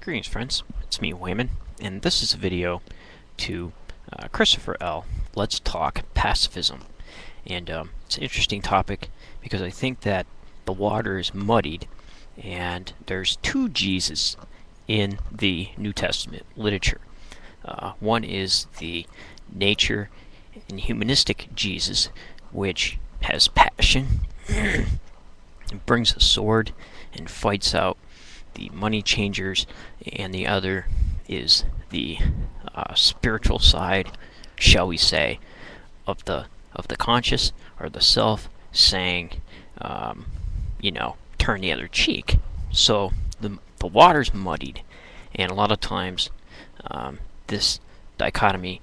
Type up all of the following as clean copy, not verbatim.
Greetings, friends. It's me, Wayman, and this is a video to Christopher L. Let's talk pacifism. And it's an interesting topic because I think that the water is muddied, and there's two Jesus in the New Testament literature. One is the nature and humanistic Jesus, which has passion, and brings a sword and fights out the money changers, and the other is the spiritual side, shall we say, of the conscious or the self, saying, turn the other cheek. So the water's muddied, and a lot of times this dichotomy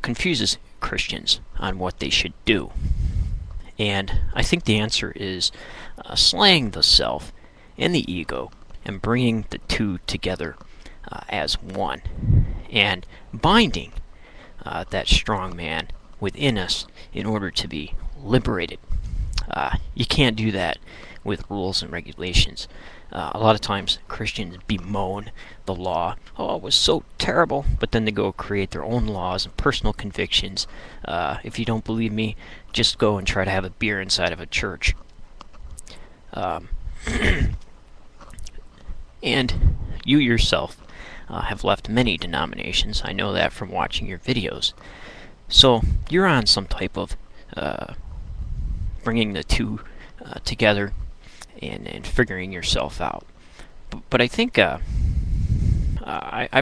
confuses Christians on what they should do. And I think the answer is slaying the self and the ego and bringing the two together as one, and binding that strong man within us in order to be liberated. You can't do that with rules and regulations. A lot of times Christians bemoan the law. Oh, it was so terrible, but then they go create their own laws and personal convictions. If you don't believe me, just go and try to have a beer inside of a church. And you yourself have left many denominations. I know that from watching your videos. So you're on some type of bringing the two together and figuring yourself out. But I think I've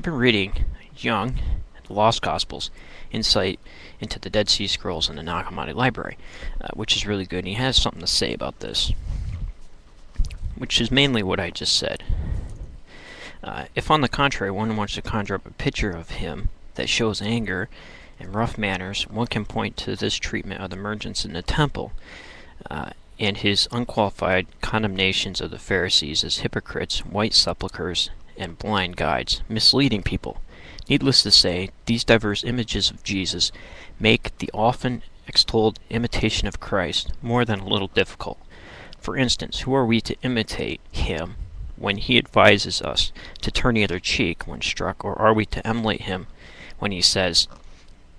been reading Young, the Lost Gospels, Insight into the Dead Sea Scrolls in the Nag Hammadi Library, which is really good. And he has something to say about this, which is mainly what I just said. If, on the contrary, one wants to conjure up a picture of him that shows anger and rough manners, one can point to this treatment of the merchants in the temple and his unqualified condemnations of the Pharisees as hypocrites, white sepulchres, and blind guides, misleading people. Needless to say, these diverse images of Jesus make the often extolled imitation of Christ more than a little difficult. For instance, who are we to imitate him when he advises us to turn the other cheek when struck, or are we to emulate him when he says,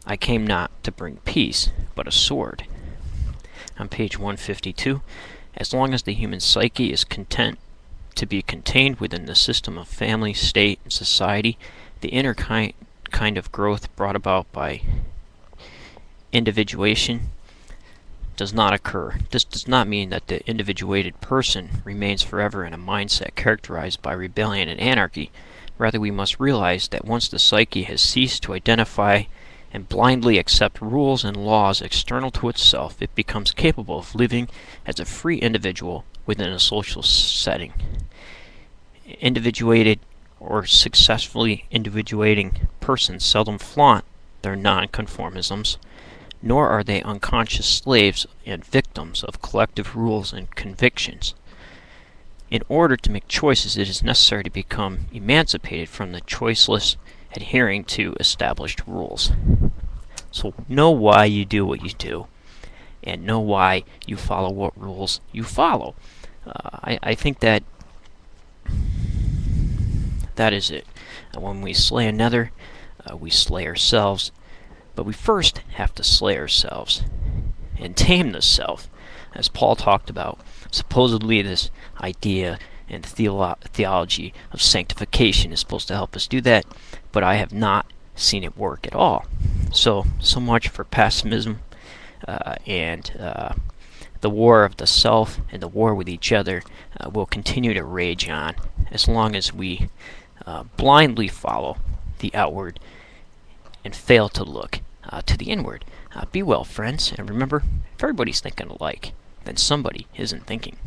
I came not to bring peace, but a sword? On page 152, as long as the human psyche is content to be contained within the system of family, state, and society, the inner kind of growth brought about by individuation does not occur. This does not mean that the individuated person remains forever in a mindset characterized by rebellion and anarchy. Rather, we must realize that once the psyche has ceased to identify and blindly accept rules and laws external to itself, it becomes capable of living as a free individual within a social setting. Individuated or successfully individuating persons seldom flaunt their nonconformisms, nor are they unconscious slaves and victims of collective rules and convictions. In order to make choices, it is necessary to become emancipated from the choiceless adhering to established rules. So know why you do what you do, and know why you follow what rules you follow. I think that is it. When we slay another, we slay ourselves. But we first have to slay ourselves and tame the self, as Paul talked about. Supposedly this idea and theology of sanctification is supposed to help us do that, but I have not seen it work at all. So much for pacifism and the war of the self and the war with each other will continue to rage on as long as we blindly follow the outward and fail to look to the inward. Be well, friends, and remember, if everybody's thinking alike, then somebody isn't thinking.